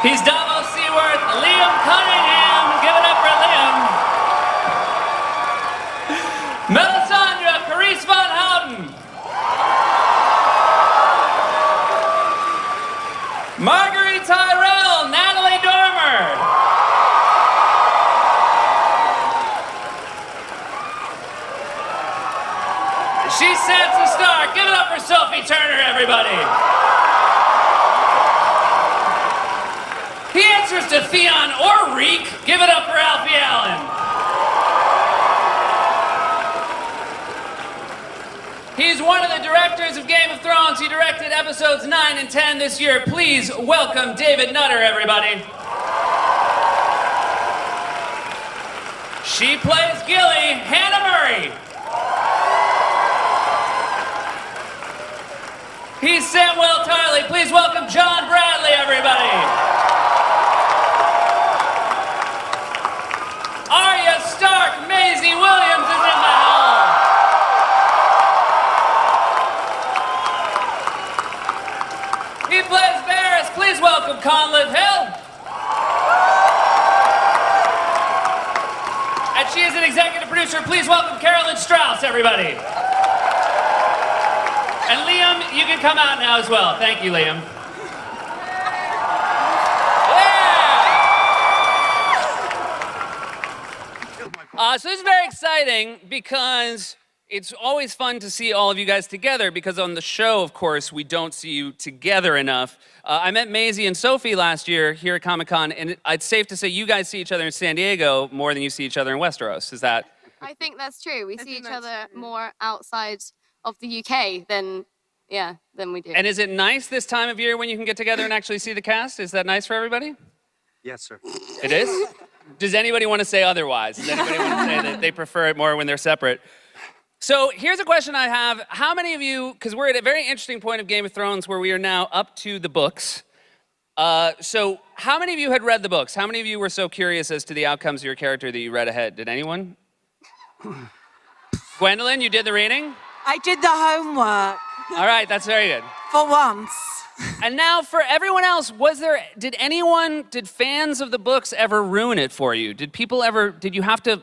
He's Davos Seaworth, Liam Cunningham. Give it up for Liam. Melisandre, Carice Van Houten. Marguerite Tyrell, Natalie Dormer. She's Sansa Stark. Give it up for Sophie Turner, everybody. He answers to Theon or Reek. Give it up for Alfie Allen. He's one of the directors of Game of Thrones. He directed episodes 9 and 10 this year. Please welcome David Nutter, everybody. She plays Gilly, Hannah Murray. He's Samwell Tarly. Please welcome John Bradley, everybody. Arya Stark, Maisie Williams is in the house. He plays Varys. Please welcome Conleth Hill. And she is an executive producer. Please welcome Carolyn Strauss, everybody. And Liam, you can come out now as well. Thank you, Liam. Yeah! So this is very exciting because it's always fun to see all of you guys together because on the show, of course, we don't see you together enough. I met Maisie and Sophie last year here at Comic-Con, and it's safe to say you guys see each other in San Diego more than you see each other in Westeros. Is that? I think that's true. We see each other more outside of the UK than we do. And is it nice this time of year when you can get together and actually see the cast? Is that nice for everybody? Yes, sir. It is? Does anybody want to say otherwise? Does anybody want to say that they prefer it more when they're separate? So here's a question I have. How many of you, because we're at a very interesting point of Game of Thrones where we are now up to the books. So how many of you had read the books? How many of you were so curious as to the outcomes of your character that you read ahead? Did anyone? Gwendolyn, you did the reading? I did the homework. All right, that's very good. For once. And now for everyone else, did fans of the books ever ruin it for you? Did you have to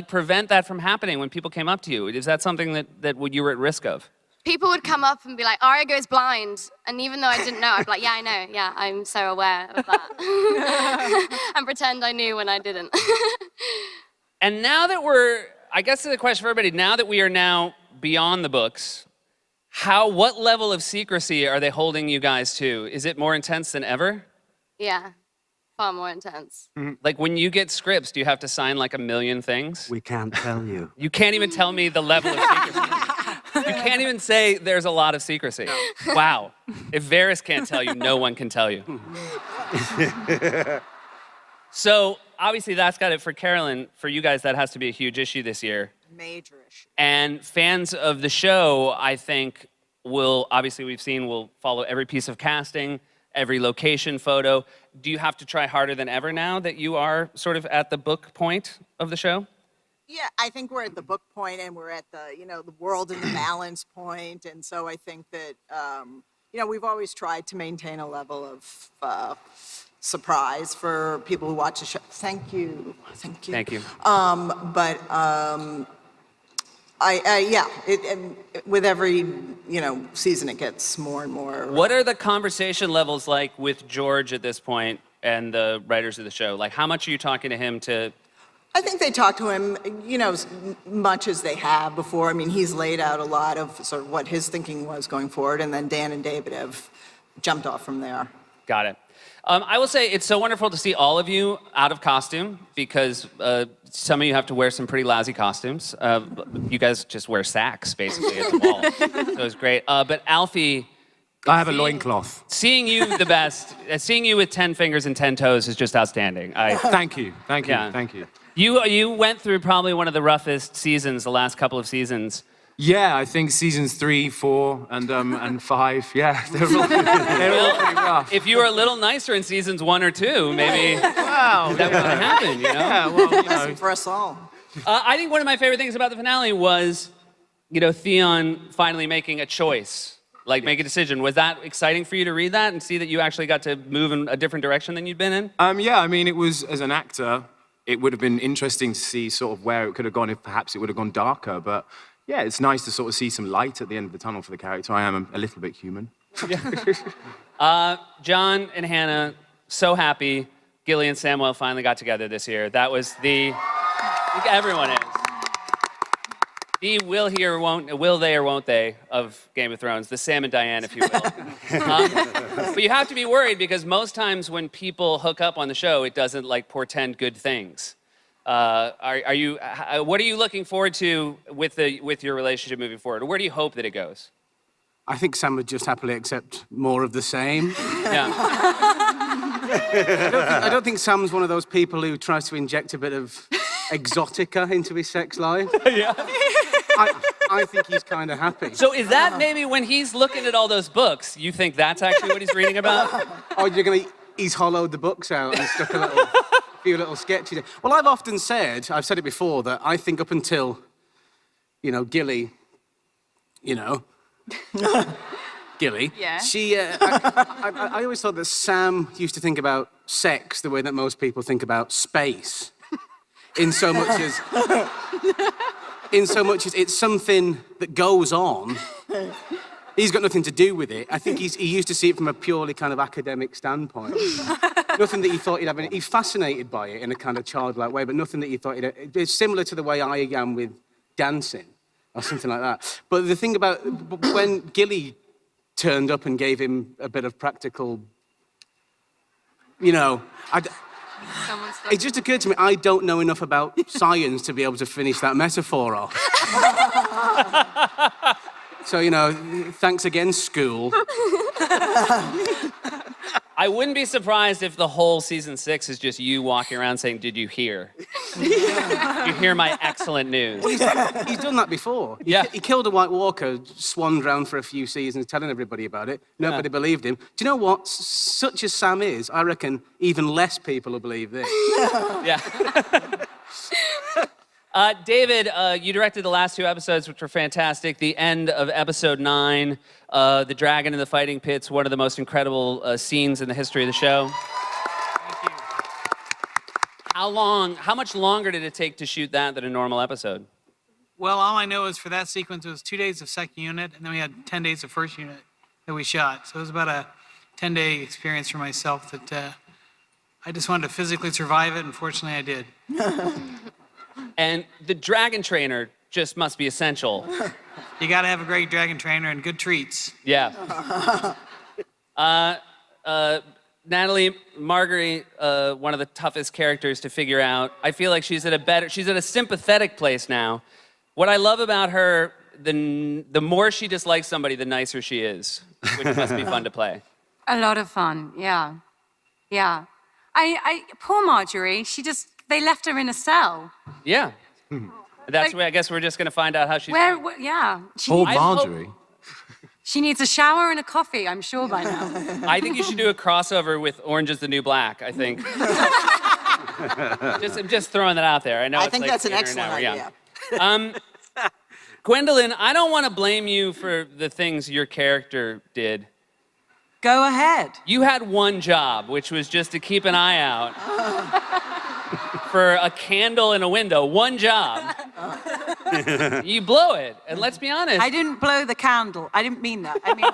prevent that from happening when people came up to you? Is that something that you were at risk of? People would come up and be like, Arya goes blind. And even though I didn't know, I'd be like, yeah, I know. Yeah, I'm so aware of that. And pretend I knew when I didn't. And now that I guess the question for everybody, now that we are now beyond the books, what level of secrecy are they holding you guys to? Is it more intense than ever? Yeah, far more intense. Mm-hmm. Like when you get scripts, do you have to sign like a million things? We can't tell you. You can't even tell me the level of secrecy. You can't even say there's a lot of secrecy. No. Wow. If Varys can't tell you, no one can tell you. So obviously that's got it for Carolyn. For you guys, that has to be a huge issue this year. Major issue. And fans of the show, I think, will follow every piece of casting, every location photo. Do you have to try harder than ever now that you are sort of at the book point of the show? Yeah, I think we're at the book point and we're at the, the world and the balance point. And so I think that, we've always tried to maintain a level of surprise for people who watch the show. Thank you. Thank you. With every, season it gets more and more. What are the conversation levels like with George at this point and the writers of the show? Like, how much are you talking to him to? I think they talk to him, as much as they have before. I mean, he's laid out a lot of sort of what his thinking was going forward, and then Dan and David have jumped off from there. Got it. I will say it's so wonderful to see all of you out of costume because some of you have to wear some pretty lousy costumes. You guys just wear sacks, basically, at the ball. So it's great. But Alfie... I have a loincloth. Seeing you the best, seeing you with 10 fingers and 10 toes is just outstanding. Thank you. Yeah. Thank you. You went through probably one of the roughest seasons, the last couple of seasons. Yeah, I think seasons 3, 4, and 5. Yeah, they're all pretty rough. If you were a little nicer in seasons 1 or 2, maybe that would have happened. Yeah, well, Lesson for us all. I think one of my favorite things about the finale was, Theon finally making a choice like make a decision. Was that exciting for you to read that and see that you actually got to move in a different direction than you'd been in? Yeah, I mean, it was, as an actor, it would have been interesting to see sort of where it could have gone if perhaps it would have gone darker. But yeah, it's nice to sort of see some light at the end of the tunnel for the character. I am a little bit human. John and Hannah, so happy Gilly and Samuel finally got together this year. That was I think everyone is. The will they or won't they of Game of Thrones, the Sam and Diane, if you will. But you have to be worried because most times when people hook up on the show, it doesn't like portend good things. What are you looking forward to with your relationship moving forward? Where do you hope that it goes? I think Sam would just happily accept more of the same. Yeah. I don't think Sam's one of those people who tries to inject a bit of exotica into his sex life. Yeah. I think he's kind of happy. So is that maybe when he's looking at all those books, you think that's actually what he's reading about? Oh, he's hollowed the books out and stuck a few little sketches in. Well, I've said it before, that I think up until, Gilly, Gilly, Yeah. I always thought that Sam used to think about sex the way that most people think about space. In so much as it's something that goes on, he's got nothing to do with it. I think he used to see it from a purely kind of academic standpoint. Nothing that he thought he'd have. He's fascinated by it in a kind of childlike way, but nothing that he thought it's similar to the way I am with dancing or something like that. But the thing about when Gilly turned up and gave him a bit of practical, it just occurred to me, I don't know enough about science to be able to finish that metaphor off. So, thanks again, school. I wouldn't be surprised if the whole season 6 is just you walking around saying, "Did you hear? Did you hear my excellent news?" Well, he's done that before. He killed a White Walker, swanned around for a few seasons telling everybody about it. Nobody believed him. Do you know what? Such as Sam is, I reckon even less people will believe this. Yeah. David, you directed the last 2 episodes, which were fantastic. The end of episode 9, the dragon in the fighting pits, one of the most incredible scenes in the history of the show. Thank you. How much longer did it take to shoot that than a normal episode? Well, all I know is for that sequence, it was 2 days of second unit, and then we had 10 days of first unit that we shot. So it was about a 10-day experience for myself that I just wanted to physically survive it, and fortunately I did. And the dragon trainer just must be essential. You got to have a great dragon trainer and good treats. Yeah. Natalie, Marguerite, one of the toughest characters to figure out. I feel like she's at a sympathetic place now. What I love about her, the more she dislikes somebody, the nicer she is, which must be fun to play. A lot of fun, yeah. Yeah. Poor Marjorie, they left her in a cell. Yeah. That's where I guess we're just going to find out how she's doing. Yeah. Oh, Marjorie. She needs a shower and a coffee, I'm sure by now. I think you should do a crossover with Orange is the New Black, I think. I'm just throwing that out there. I know I it's think like that's an dinner now, excellent we're young. idea. Gwendolyn, I don't want to blame you for the things your character did. Go ahead. You had one job, which was just to keep an eye out for a candle in a window. One job. You blow it, and let's be honest. I didn't blow the candle. I didn't mean that. I mean...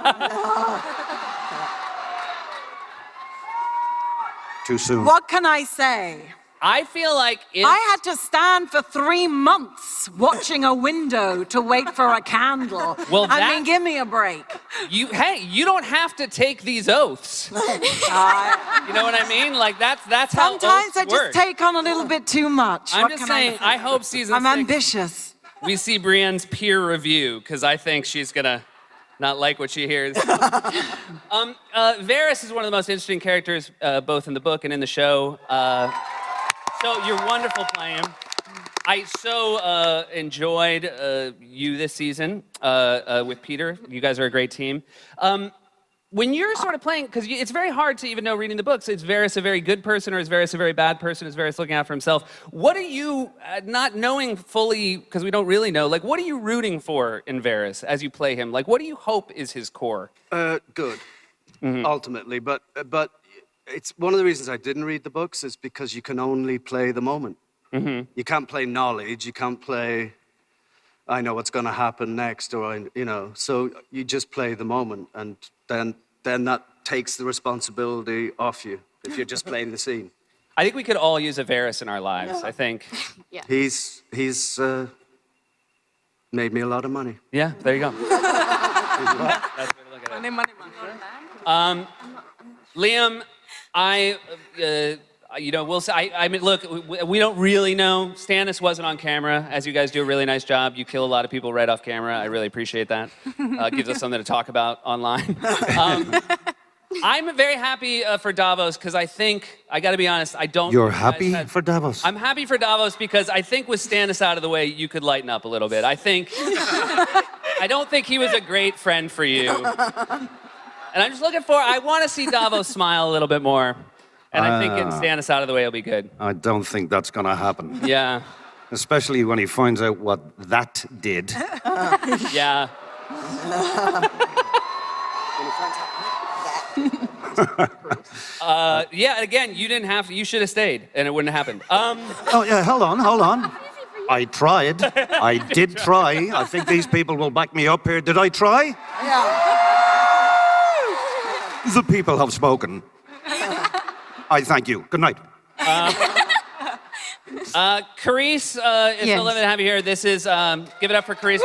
Too soon. What can I say? I feel like I had to stand for 3 months watching a window to wait for a candle. Well, I mean, give me a break. you don't have to take these oaths. You know what I mean? Like that's how Sometimes oaths I just work. take on a little bit too much. I'm What just can saying. I hope season I'm 6 ambitious. we see Brienne's peer review because I think she's gonna not like what she hears. Varys is one of the most interesting characters, both in the book and in the show. So you're wonderful playing. I so enjoyed you this season with Peter. You guys are a great team. when you're sort of playing, because it's very hard to even know reading the books, is Varys a very good person or is Varys a very bad person? Is Varys looking out for himself? What are you, not knowing fully, because we don't really know, like, what are you rooting for in Varys as you play him? Like, what do you hope is his core? Good, ultimately. But it's one of the reasons I didn't read the books is because you can only play the moment. You can't play knowledge. You can't play, I know what's going to happen next, or, you know. So you just play the moment, and then that takes the responsibility off you if you're just playing the scene. I think we could all use a Varys in our lives, I think. Yeah. He's made me a lot of money. Yeah, there you go. That's the way to look at it. Liam, we'll say, I mean, look, we don't really know. Stannis wasn't on camera, as you guys do a really nice job. You kill a lot of people right off camera. I really appreciate that. Gives us something to talk about online. I'm very happy for Davos, because I think, I gotta be honest, I don't... You're happy for Davos? I'm happy for Davos because I think with Stannis out of the way, you could lighten up a little bit. I don't think he was a great friend for you. And I'm just looking for, I want to see Davos smile a little bit more. And I think getting Stannis out of the way will be good. I don't think that's going to happen. Yeah. Especially when he finds out what that did. Yeah. Yeah, again, you didn't have to, you should have stayed, and it wouldn't have happened. Oh, yeah, hold on. I tried. I did try. I think these people will back me up here. Did I try? Yeah. The people have spoken. I thank you. Good night. Carice, it's Yes. a living to have you here. This is, give it up for Carice.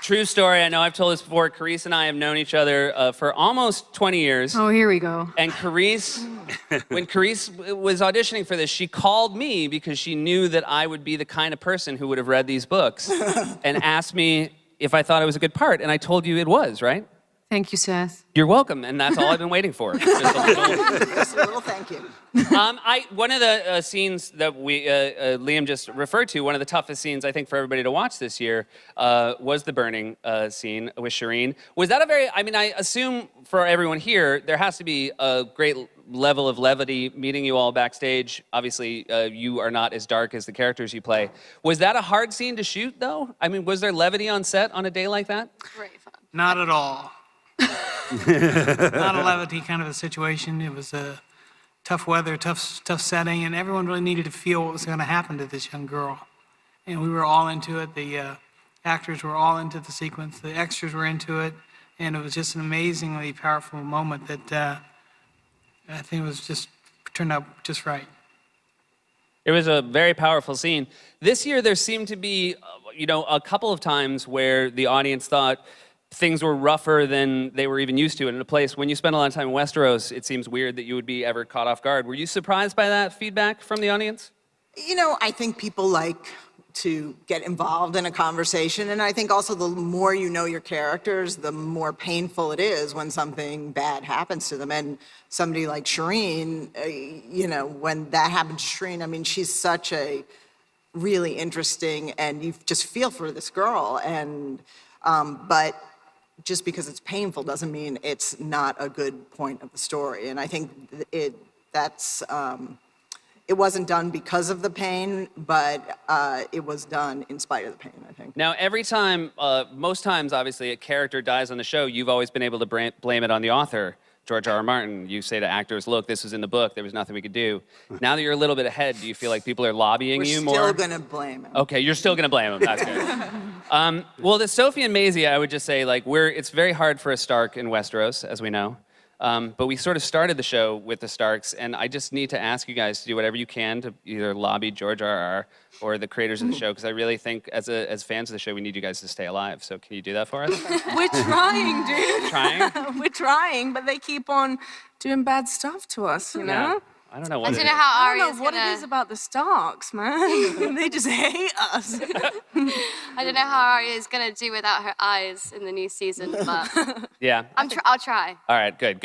True story, I know I've told this before. Carice and I have known each other for almost 20 years. Oh, here we go. And Carice, when Carice was auditioning for this, she called me because she knew that I would be the kind of person who would have read these books and asked me if I thought it was a good part. And I told you it was, right? Thank you, Seth. You're welcome, and that's all I've been waiting for. Just Just a little thank you. one of the scenes that Liam just referred to, one of the toughest scenes I think for everybody to watch this year, was the burning scene with Shireen. Was that I assume for everyone here, there has to be a great level of levity meeting you all backstage. Obviously, you are not as dark as the characters you play. Was that a hard scene to shoot, though? I mean, was there levity on set on a day like that? Great fun. Not at all. Not a levity kind of a situation. It was a tough weather, tough setting, and everyone really needed to feel what was going to happen to this young girl. And we were all into it. The actors were all into the sequence. The extras were into it. And it was just an amazingly powerful moment that I think turned out just right. It was a very powerful scene. This year, there seemed to be, a couple of times where the audience thought things were rougher than they were even used to. And in a place, when you spend a lot of time in Westeros, it seems weird that you would be ever caught off guard. Were you surprised by that feedback from the audience? I think people like to get involved in a conversation, and I think also the more you know your characters, the more painful it is when something bad happens to them. And somebody like Shireen, when that happened to Shireen, I mean, she's such a really interesting, and you just feel for this girl, and but just because it's painful doesn't mean it's not a good point of the story. And I think it wasn't done because of the pain, but it was done in spite of the pain, I think. Now, every time, most times, obviously, a character dies on the show, you've always been able to blame it on the author, George R.R. Martin. You say to actors, look, this was in the book, there was nothing we could do. Now that you're a little bit ahead, do you feel like people are lobbying you more? We're still gonna blame him. Okay, you're still gonna blame him, that's good. Well, the Sophie and Maisie, I would just say, it's very hard for a Stark in Westeros, as we know. But we sort of started the show with the Starks, and I just need to ask you guys to do whatever you can to either lobby George R.R. or the creators of the show, because I really think, as fans of the show, we need you guys to stay alive. So can you do that for us? We're trying, dude. Trying? We're trying, but they keep on doing bad stuff to us, you know? Yeah. I don't know what I it don't is. know how I don't Arya's know what gonna. it is about the Starks, man. They just hate us. I don't know how Arya's gonna do without her eyes in the new season, but Yeah. I'll try. All right, good.